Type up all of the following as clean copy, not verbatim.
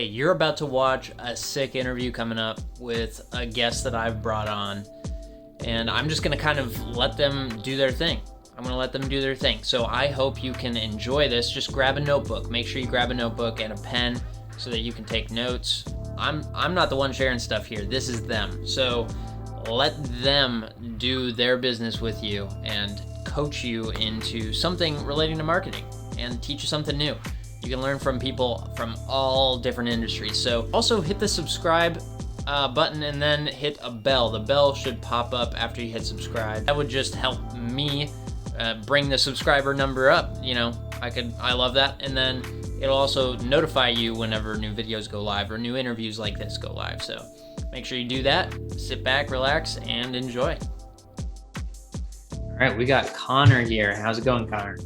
Hey, you're about to watch a sick interview coming up with a guest that I've brought on, and I'm just going to kind of let them do their thing. So I hope you can enjoy this. Just grab a notebook. Make sure you grab a notebook and a pen so that you can take notes. I'm not the one sharing stuff here. This is them. So let them do their business with you and coach you into something relating to marketing and teach you something new. You can learn from people from all different industries. So also hit the subscribe button and then hit a bell. The bell should pop up after you hit subscribe. That would just help me bring the subscriber number up. I love that. And then it'll also notify you whenever new videos go live or new interviews like this go live. So make sure you do that. Sit back, relax, and enjoy. All right, we got Connor here. How's it going, Connor?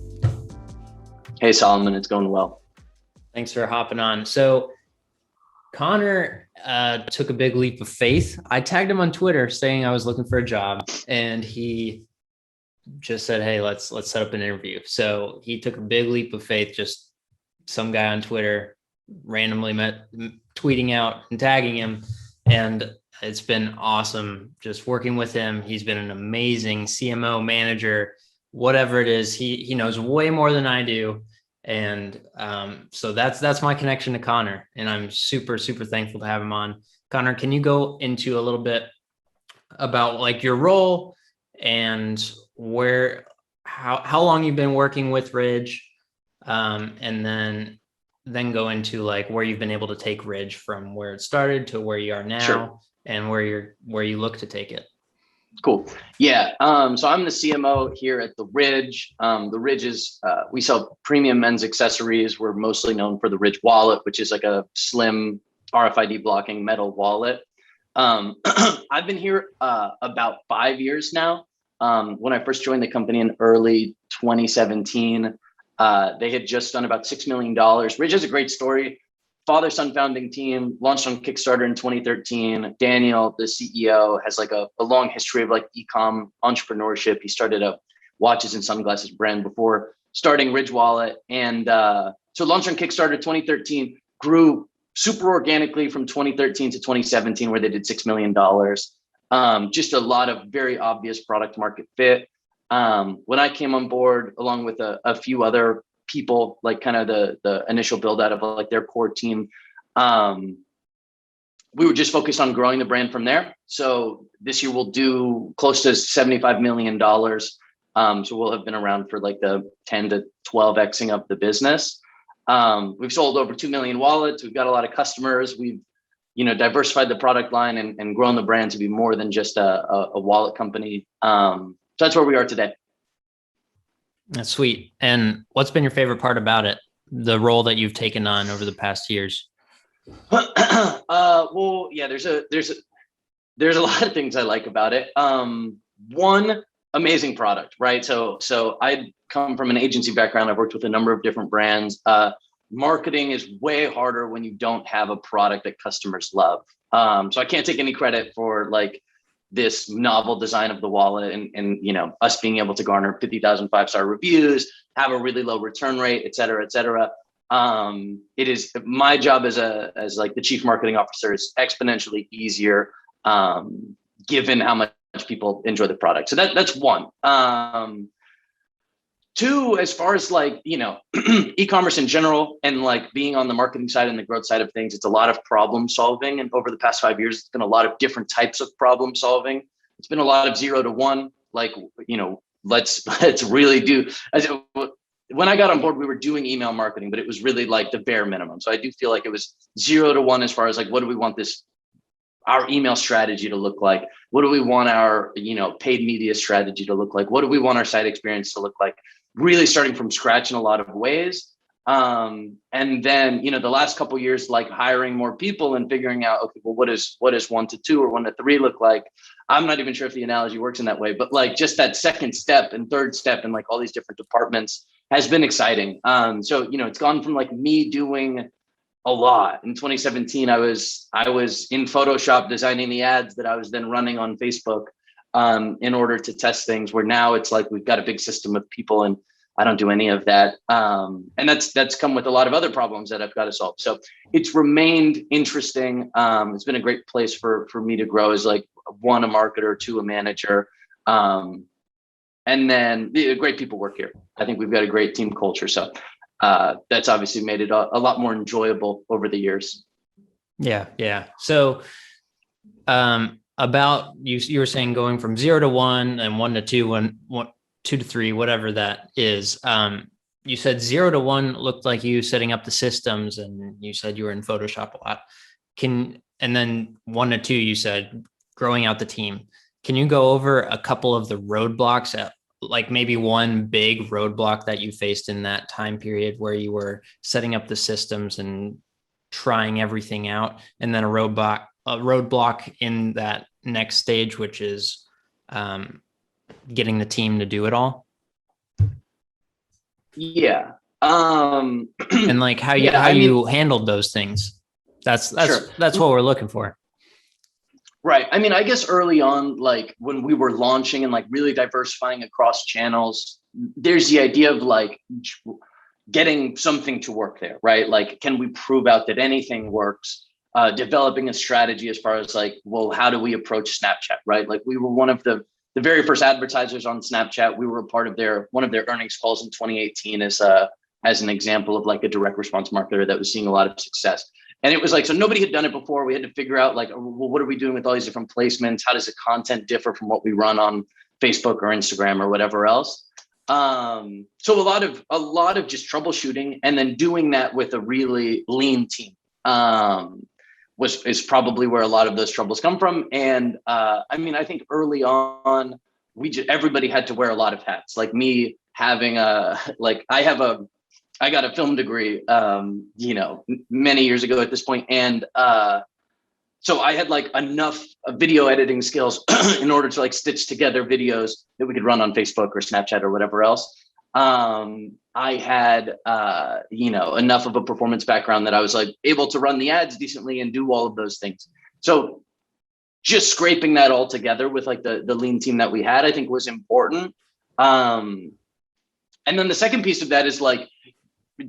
Hey, Solomon, it's going well. Thanks for hopping on. So Connor took a big leap of faith. I tagged him on Twitter saying I was looking for a job, and he just said, hey, let's set up an interview. So he took a big leap of faith. Just some guy on Twitter randomly tweeting out and tagging him. And it's been awesome just working with him. He's been an amazing CMO manager, whatever it is. He knows way more than I do. And so that's my connection to Connor, and I'm super, super thankful to have him on. Connor, can you go into a little bit about like your role and how long you've been working with Ridge, and then go into like where you've been able to take Ridge from where it started to where you are now. Sure. And where you look to take it. Cool. Yeah. So I'm the CMO here at the Ridge. The Ridge is, we sell premium men's accessories. We're mostly known for the Ridge wallet, which is like a slim RFID blocking metal wallet. I've been here about 5 years now. When I first joined the company in early 2017, they had just done about $6 million. Ridge has a great story. Father-son founding team, launched on Kickstarter in 2013. Daniel, the CEO, has like a long history of like e-com entrepreneurship. He started a watches and sunglasses brand before starting Ridge Wallet. And so launched on Kickstarter 2013, grew super organically from 2013 to 2017, where they did $6 million. Just a lot of very obvious product market fit. When I came on board, along with a few other people, like kind of the initial build out of like their core team, we were just focused on growing the brand from there. So this year we'll do close to $75 million. So we'll have been around for like the 10 to 12xing of the business. We've sold over 2 million wallets. We've got a lot of customers. We've diversified the product line and grown the brand to be more than just a wallet company. So that's where we are today. That's sweet. And what's been your favorite part about it? The role that you've taken on over the past years? Well, yeah, there's a lot of things I like about it. One, amazing product, right? So I come from an agency background. I've worked with a number of different brands. Marketing is way harder when you don't have a product that customers love. So I can't take any credit for like this novel design of the wallet and us being able to garner 50,000 5-star reviews, have a really low return rate, et cetera, et cetera. It is my job as like the chief marketing officer is exponentially easier, given how much people enjoy the product. So that's one. Two, as far as like, e-commerce in general and like being on the marketing side and the growth side of things, it's a lot of problem solving. And over the past 5 years, it's been a lot of different types of problem solving. It's been a lot of 0 to 1, like, let's really do. When I got on board, we were doing email marketing, but it was really like the bare minimum. So I do feel like it was 0 to 1 as far as like, what do we want our email strategy to look like? What do we want our, paid media strategy to look like? What do we want our site experience to look like? Really starting from scratch in a lot of ways. And then, the last couple of years, like hiring more people and figuring out, okay, well, what is 1 to 2 or 1 to 3 look like? I'm not even sure if the analogy works in that way, but like just that second step and third step and like all these different departments has been exciting. So, it's gone from like me doing a lot. In 2017, I was in Photoshop designing the ads that I was then running on Facebook in order to test things, where now it's like we've got a big system of people and I don't do any of that. And that's come with a lot of other problems that I've got to solve. So it's remained interesting. It's been a great place for me to grow as like one, a marketer, two, a manager. And then the great people work here. I think we've got a great team culture. So that's obviously made it a lot more enjoyable over the years. Yeah. Yeah. So about you were saying going from 0 to 1 and 1 to 2, 2 to 3, whatever that is. You said 0 to 1 looked like you setting up the systems, and you said you were in Photoshop a lot. And then 1 to 2, you said growing out the team. Can you go over a couple of the roadblocks, like maybe one big roadblock that you faced in that time period where you were setting up the systems and trying everything out, and then a roadblock in that next stage, which is getting the team to do it all? Yeah. And like how you handled those things. That's sure. That's what we're looking for. Right. I mean, I guess early on, like when we were launching and like really diversifying across channels, there's the idea of like getting something to work there, right? Like, can we prove out that anything works? Developing a strategy as far as like, well, how do we approach Snapchat, right? Like we were one of the very first advertisers on Snapchat. We were a part of one of their earnings calls in 2018 as an example of like a direct response marketer that was seeing a lot of success. And it was like, so nobody had done it before. We had to figure out like, well, what are we doing with all these different placements? How does the content differ from what we run on Facebook or Instagram or whatever else? So a lot of just troubleshooting, and then doing that with a really lean team is probably where a lot of those troubles come from. And I mean, I think early on, everybody had to wear a lot of hats. Like me having I got a film degree, many years ago at this point. And so I had like enough video editing skills in order to like stitch together videos that we could run on Facebook or Snapchat or whatever else. I had, enough of a performance background that I was like able to run the ads decently and do all of those things. So just scraping that all together with like the lean team that we had, I think was important. And then the second piece of that is like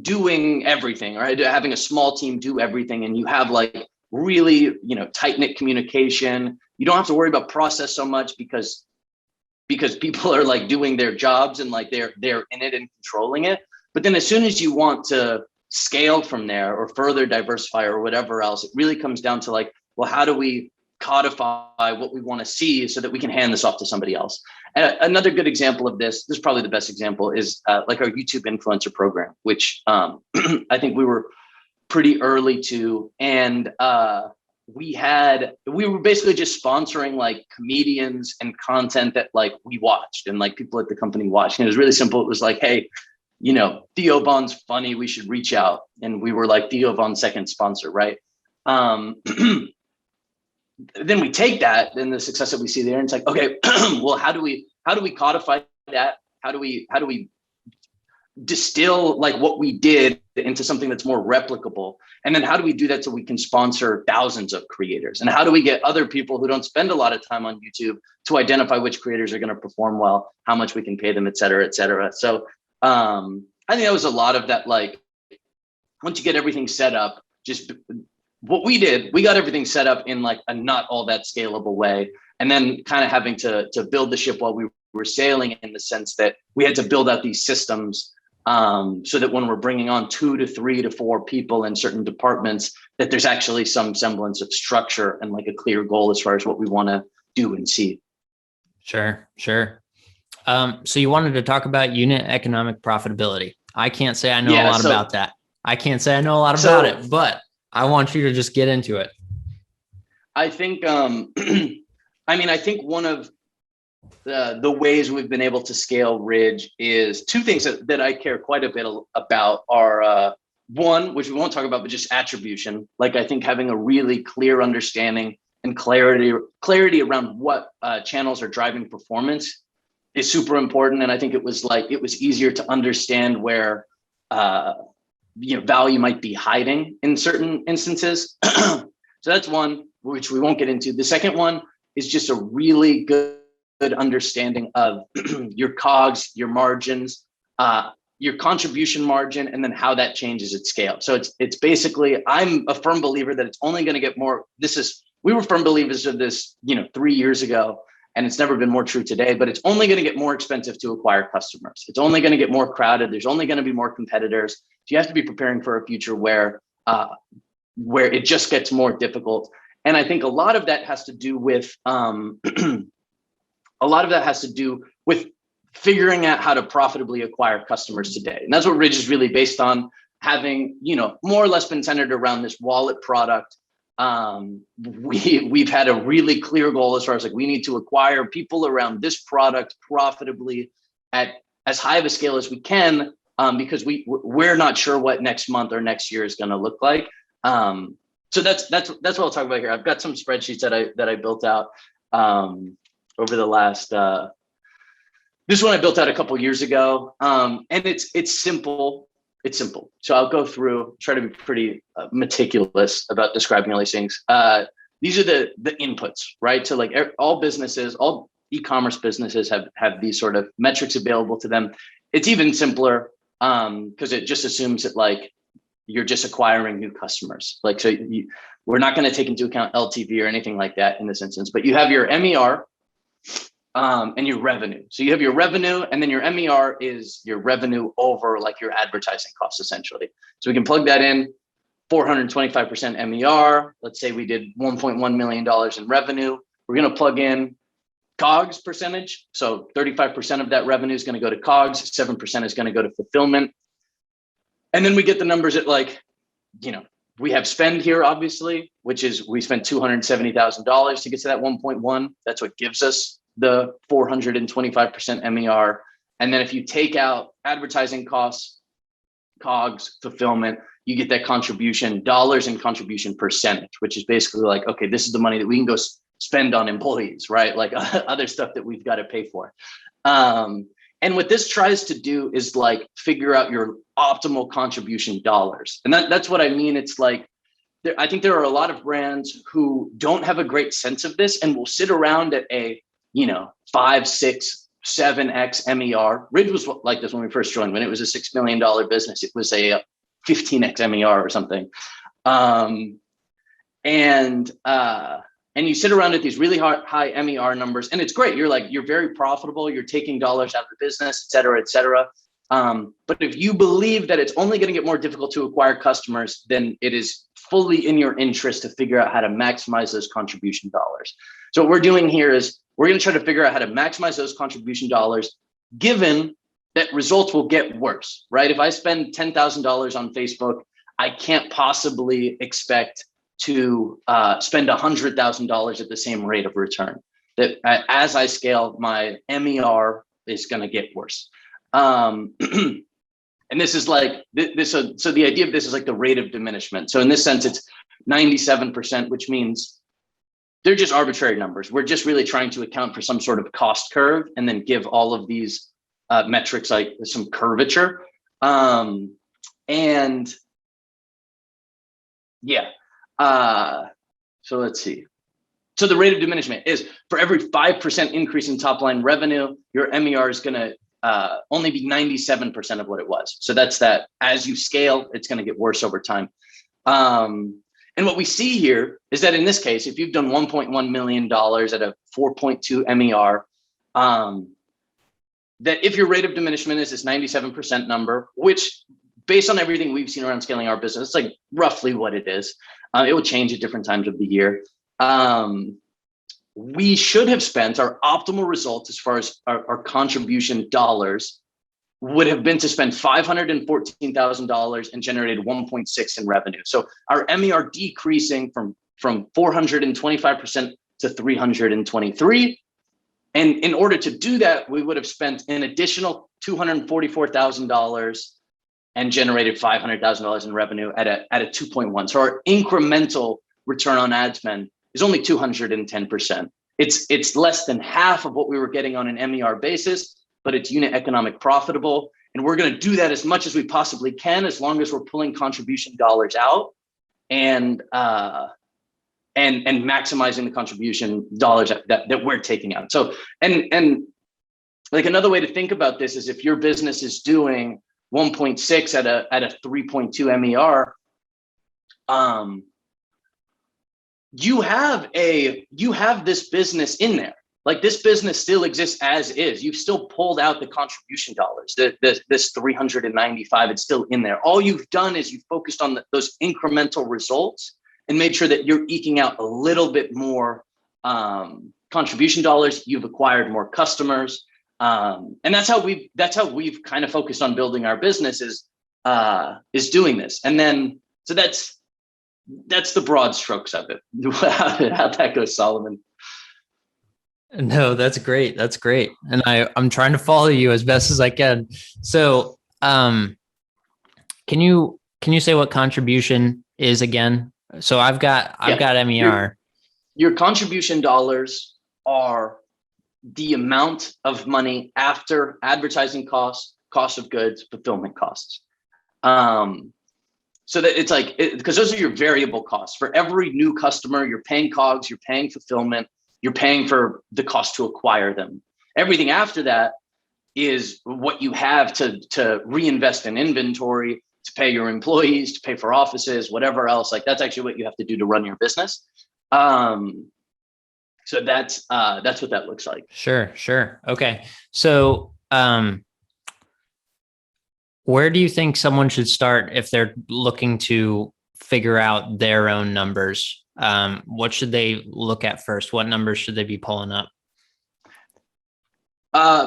doing everything, right? Having a small team do everything, and you have like really, tight knit communication. You don't have to worry about process so much because people are like doing their jobs and like they're in it and controlling it. But then as soon as you want to scale from there or further diversify or whatever else, it really comes down to like, well, how do we codify what we want to see so that we can hand this off to somebody else? And another good example of this is probably the best example is like our YouTube influencer program, which I think we were pretty early to. And we were basically just sponsoring like comedians and content that like we watched and like people at the company watched. And it was really simple. It was like, hey, Theo Von's funny, we should reach out. And we were like Theo Von's second sponsor, right? Then we take that and the success that we see there, and it's like, okay, well, how do we codify that? How do we distill like what we did into something that's more replicable? And then how do we do that so we can sponsor thousands of creators? And how do we get other people who don't spend a lot of time on YouTube to identify which creators are going to perform well, how much we can pay them, et cetera, et cetera. So I think that was a lot of that. Like once you get everything set up, just what we did, we got everything set up in like a not all that scalable way. And then kind of having to build the ship while we were sailing, in the sense that we had to build out these systems so that when we're bringing on 2 to 3 to 4 people in certain departments, that there's actually some semblance of structure and like a clear goal as far as what we want to do and see. Sure. So you wanted to talk about unit economic profitability. I can't say I know a lot about that. I can't say I know a lot about it, but I want you to just get into it. I think, I think one of the ways we've been able to scale Ridge is two things that I care quite a bit about are one, which we won't talk about, but just attribution. Like I think having a really clear understanding and clarity around what channels are driving performance is super important. And I think it was easier to understand where value might be hiding in certain instances. So that's one, which we won't get into. The second one is just a really good understanding of your COGS, your margins, your contribution margin, and then how that changes at scale. So it's basically, I'm a firm believer that it's only going to get more. We were firm believers of this, 3 years ago, and it's never been more true today, but it's only going to get more expensive to acquire customers. It's only going to get more crowded. There's only going to be more competitors. So you have to be preparing for a future where it just gets more difficult. And I think a lot of that has to do with figuring out how to profitably acquire customers today. And that's what Ridge is really based on, having, more or less been centered around this wallet product. We've had a really clear goal as far as we need to acquire people around this product profitably at as high of a scale as we can, because we're not sure what next month or next year is going to look like. So that's what I'll talk about here. I've got some spreadsheets that I built out over the last. This one I built out a couple years ago, and it's simple. It's simple. So I'll go through, try to be pretty meticulous about describing all these things. These are the inputs, right? So all businesses, all e-commerce businesses have these sort of metrics available to them. It's even simpler because it just assumes that you're just acquiring new customers. We're not going to take into account LTV or anything like that in this instance, but you have your MER. And your revenue. So you have your revenue, and then your MER is your revenue over your advertising costs, essentially. So we can plug that in, 425% MER. Let's say we did $1.1 million in revenue. We're going to plug in COGS percentage. So 35% of that revenue is going to go to COGS, 7% is going to go to fulfillment. And then we get the numbers at we have spend here, obviously, which is we spent $270,000 to get to that 1.1. That's what gives us the 425% MER. And then if you take out advertising costs, COGS, fulfillment, you get that contribution dollars and contribution percentage, which is basically okay, this is the money that we can go spend on employees, right? Other stuff that we've got to pay for. And what this tries to do is figure out your optimal contribution dollars. And that's what I mean. It's I think there are a lot of brands who don't have a great sense of this and will sit around at a 5, 6, 7x MER. Ridge was like this when we first joined. When it was a $6 million business, it was a 15x MER or something. And you sit around at these really high MER numbers, and it's great. You're very profitable. You're taking dollars out of the business, et cetera, et cetera. But if you believe that it's only going to get more difficult to acquire customers, then it is fully in your interest to figure out how to maximize those contribution dollars. So what we're doing here is we're going to try to figure out how to maximize those contribution dollars, given that results will get worse, right? If I spend $10,000 on Facebook, I can't possibly expect to spend $100,000 at the same rate of return. That as I scale, my MER is going to get worse. And this is this. So the idea of this is the rate of diminishment. So in this sense, it's 97%, which means they're just arbitrary numbers. We're just really trying to account for some sort of cost curve and then give all of these metrics some curvature. So let's see. So the rate of diminishment is for every 5% increase in top line revenue, your MER is going to only be 97% of what it was. So that's that. As you scale, it's going to get worse over time. And what we see here is that in this case, if you've done $1.1 million at a 4.2 MER, that if your rate of diminishment is this 97% number, which based on everything we've seen around scaling our business, it's roughly what it is. It will change at different times of the year. We should have spent our optimal result as far as our contribution dollars would have been to spend $514,000 and generated 1.6 in revenue. So our MER decreasing from 425% to 323. And in order to do that, we would have spent an additional $244,000 and generated $500,000 in revenue at a 2.1. So our incremental return on ad spend is only 210%. It's less than half of what we were getting on an MER basis, but it's unit economic profitable. And we're going to do that as much as we possibly can, as long as we're pulling contribution dollars out and maximizing the contribution dollars that we're taking out. So, and like another way to think about this is if your business is doing 1.6 at a 3.2 MER, you have this business in there. Like this business still exists as is. You've still pulled out the contribution dollars. This 395, it's still in there. All you've done is you've focused on those incremental results and made sure that you're eking out a little bit more contribution dollars. You've acquired more customers, and that's how we've kind of focused on building our business is doing this. And then so that's the broad strokes of it. How'd that go, Solomon? No, that's great. That's great. And I'm trying to follow you as best as I can. So, can you say what contribution is again? So I've got MER. Your contribution dollars are the amount of money after advertising costs, cost of goods, fulfillment costs. So that it's like, because those are your variable costs. For every new customer, you're paying COGS, you're paying fulfillment, you're paying for the cost to acquire them. Everything after that is what you have to reinvest in inventory, to pay your employees, to pay for offices, whatever else. Like that's actually what you have to do to run your business. So that's what that looks like. Sure. Okay. So, where do you think someone should start if they're looking to figure out their own numbers? What should they look at first? What numbers should they be pulling up?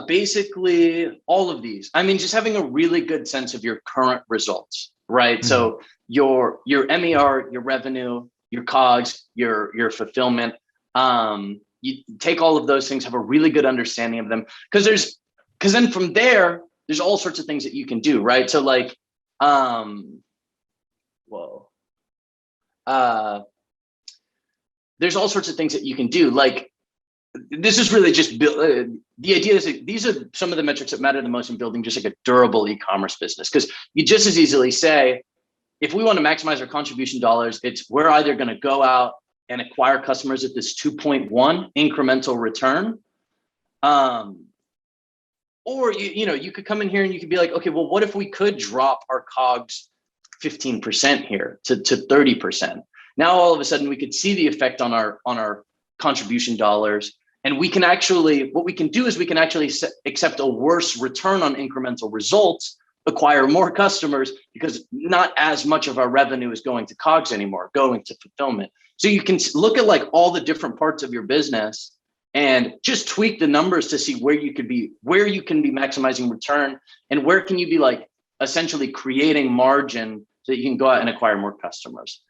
Basically all of these. I mean, just having a really good sense of your current results, right? Mm-hmm. So your MER, your revenue, your COGS, your fulfillment, you take all of those things, have a really good understanding of them, because then from there's all sorts of things that you can do, right? So like, there's all sorts of things that you can do. Like, this is really just the idea is that these are some of the metrics that matter the most in building just like a durable e-commerce business. Because you just as easily say, if we want to maximize our contribution dollars, we're either going to go out and acquire customers at this 2.1 incremental return, or you could come in here and you could be like, okay, well, what if we could drop our COGS 15% here to 30%? Now all of a sudden we could see the effect on our contribution dollars, and what we can do is we can actually accept a worse return on incremental results, acquire more customers, because not as much of our revenue is going to COGS anymore, going to fulfillment. So you can look at like all the different parts of your business and just tweak the numbers to see where you can be maximizing return, and where can you be like essentially creating margin so that you can go out and acquire more customers.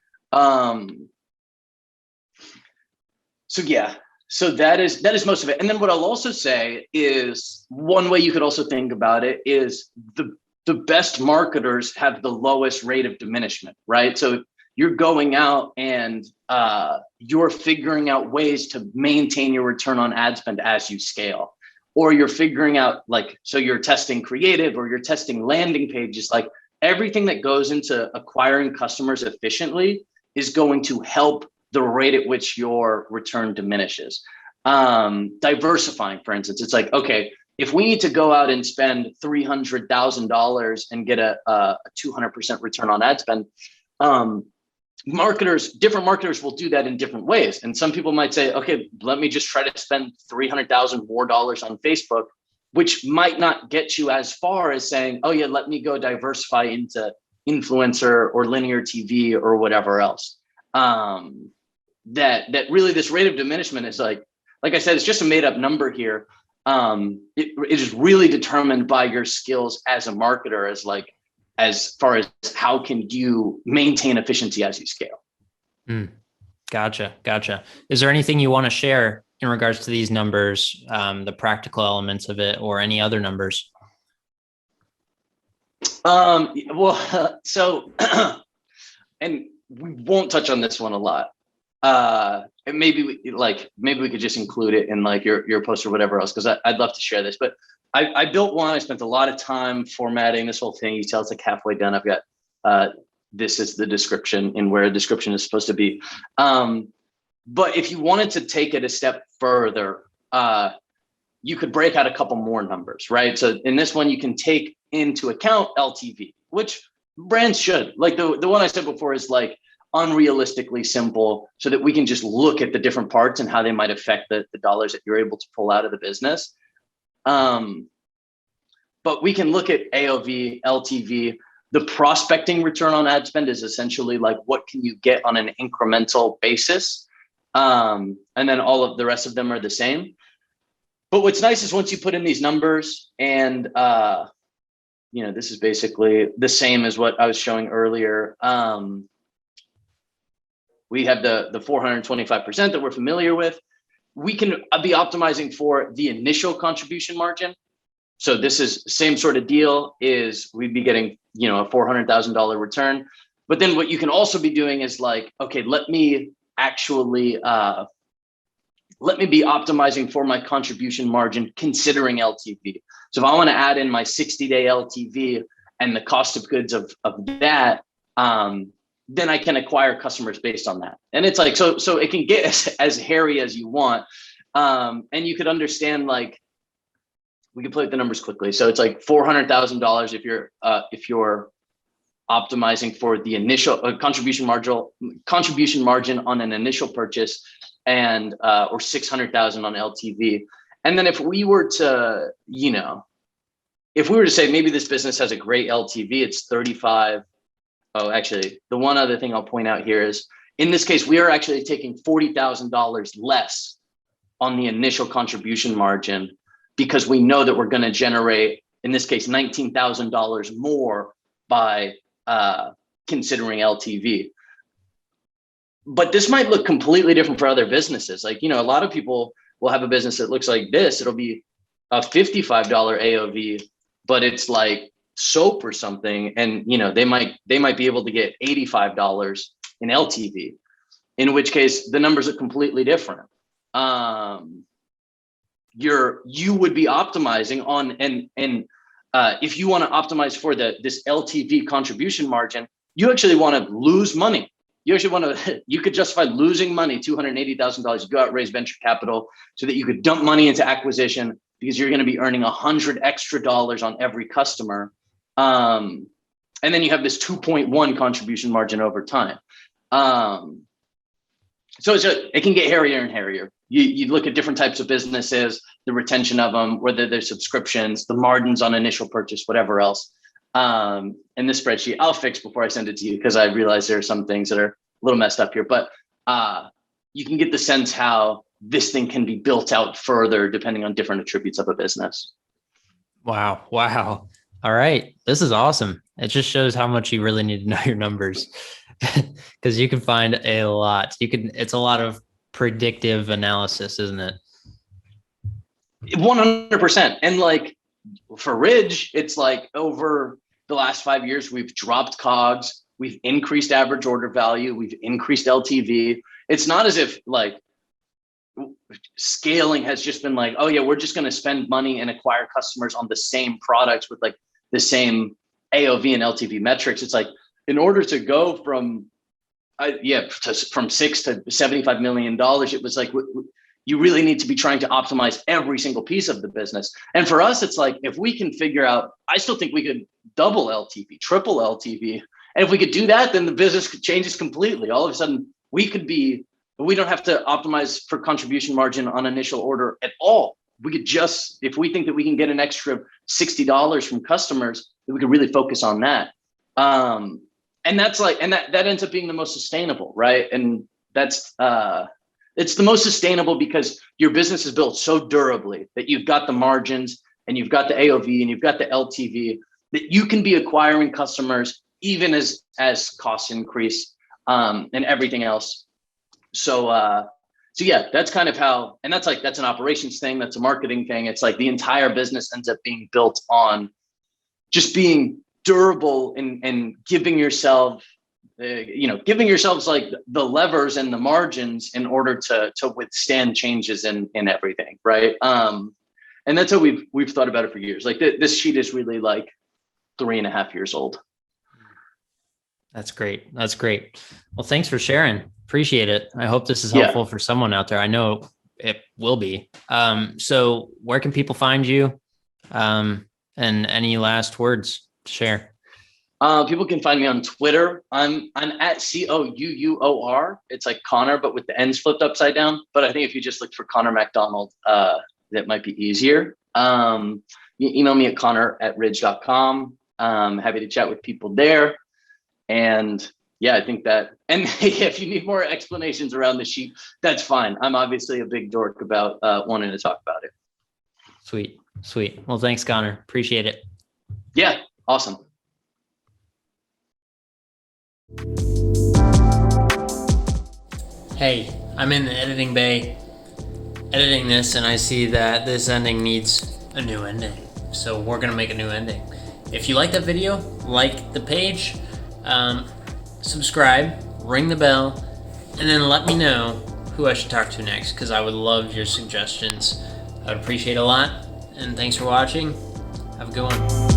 So that is most of it. And then what I'll also say is, one way you could also think about it is the best marketers have the lowest rate of diminishment, right? So you're going out and you're figuring out ways to maintain your return on ad spend as you scale, or you're figuring out so you're testing creative, or you're testing landing pages. Like everything that goes into acquiring customers efficiently is going to help the rate at which your return diminishes. Diversifying, for instance, it's like, okay, if we need to go out and spend $300,000 and get a 200% return on ad spend, different marketers will do that in different ways. And some people might say, okay, let me just try to spend $300,000 more dollars on Facebook, which might not get you as far as saying, oh yeah, let me go diversify into influencer or linear TV or whatever else. That really this rate of diminishment is like I said, it's just a made up number here. It is really determined by your skills as a marketer, as far as how can you maintain efficiency as you scale. Gotcha. Is there anything you want to share in regards to these numbers, the practical elements of it, or any other numbers? So, and we won't touch on this one a lot. And maybe we could just include it in like your post or whatever else, because I'd love to share this. But I built one. I spent a lot of time formatting this whole thing. You tell it's like halfway done. I've got this is the description and where a description is supposed to be. But if you wanted to take it a step further, you could break out a couple more numbers, right? So in this one, you can take into account LTV, which brands should. Like the one I said before is like unrealistically simple, so that we can just look at the different parts and how they might affect the dollars that you're able to pull out of the business. But we can look at AOV, LTV. The prospecting return on ad spend is essentially like, what can you get on an incremental basis? And then all of the rest of them are the same. But what's nice is once you put in these numbers and, this is basically the same as what I was showing earlier. We have the 425% that we're familiar with. We can be optimizing for the initial contribution margin. So this is same sort of deal, is we'd be getting, a $400,000 return. But then what you can also be doing is like, okay, let me be optimizing for my contribution margin considering LTV. So if I want to add in my 60-day LTV and the cost of goods of that, then I can acquire customers based on that. And it's like, so it can get as hairy as you want. And you could understand, like, we can play with the numbers quickly. So it's like $400,000 if you're optimizing for the initial contribution margin on an initial purchase, and or 600,000 on LTV. And then if we were to say maybe this business has a great LTV, it's 35. Oh, actually, the one other thing I'll point out here is, in this case, we are actually taking $40,000 less on the initial contribution margin, because we know that we're going to generate, in this case, $19,000 more by considering LTV. But this might look completely different for other businesses. Like, a lot of people will have a business that looks like this. It'll be a $55 AOV, but it's like soap or something. And, they might be able to get $85 in LTV, in which case the numbers are completely different. You would be optimizing on, and if you want to optimize for this LTV contribution margin, you actually want to lose money. You could justify losing money, $280,000. You go out, raise venture capital so that you could dump money into acquisition, because you're going to be earning $100 extra on every customer. And then you have this 2.1 contribution margin over time. So it can get hairier and hairier. You look at different types of businesses, the retention of them, whether they're subscriptions, the margins on initial purchase, whatever else. And this spreadsheet I'll fix before I send it to you, because I realize there are some things that are a little messed up here. But you can get the sense how this thing can be built out further depending on different attributes of a business. Wow. All right. This is awesome. It just shows how much you really need to know your numbers, because you can find a lot. It's a lot of predictive analysis, isn't it? 100%. And like for Ridge, it's like over the last 5 years, we've dropped COGS, we've increased average order value, we've increased LTV. It's not as if like scaling has just been like, oh yeah, we're just going to spend money and acquire customers on the same products with like the same AOV and LTV metrics. It's like, in order to go from from $6 to $75 million, it was like, you really need to be trying to optimize every single piece of the business. And for us, it's like, if we can figure out, I still think we could double LTV, triple LTV. And if we could do that, then the business changes completely. All of a sudden we don't have to optimize for contribution margin on initial order at all. We could just, if we think that we can get an extra $60 from customers, then we could really focus on that. And that's like, and that ends up being the most sustainable, right? And that's, it's the most sustainable because your business is built so durably that you've got the margins and you've got the AOV and you've got the LTV, that you can be acquiring customers even as costs increase, and everything else. So yeah, that's kind of how, and that's an operations thing. That's a marketing thing. It's like the entire business ends up being built on just being durable and giving yourselves like the levers and the margins in order to withstand changes in everything. Right. And that's how we've thought about it for years. Like this sheet is really like 3.5 years old. That's great. Well, thanks for sharing. Appreciate it. I hope this is helpful for someone out there. I know it will be. So where can people find you? And any last words to share? People can find me on Twitter. I'm at COUUOR. It's like Connor, but with the N's flipped upside down. But I think if you just look for Connor MacDonald, that might be easier. You email me at connor@ridge.com. Happy to chat with people there. And yeah, I think that, and if you need more explanations around the sheet, that's fine. I'm obviously a big dork about wanting to talk about it. Sweet. Well, thanks, Connor. Appreciate it. Yeah, awesome. Hey, I'm in the editing bay editing this, and I see that this ending needs a new ending. So we're gonna make a new ending. If you like that video, like the page, subscribe, ring the bell, and then let me know who I should talk to next, because I would love your suggestions. I would appreciate it a lot. And thanks for watching. Have a good one.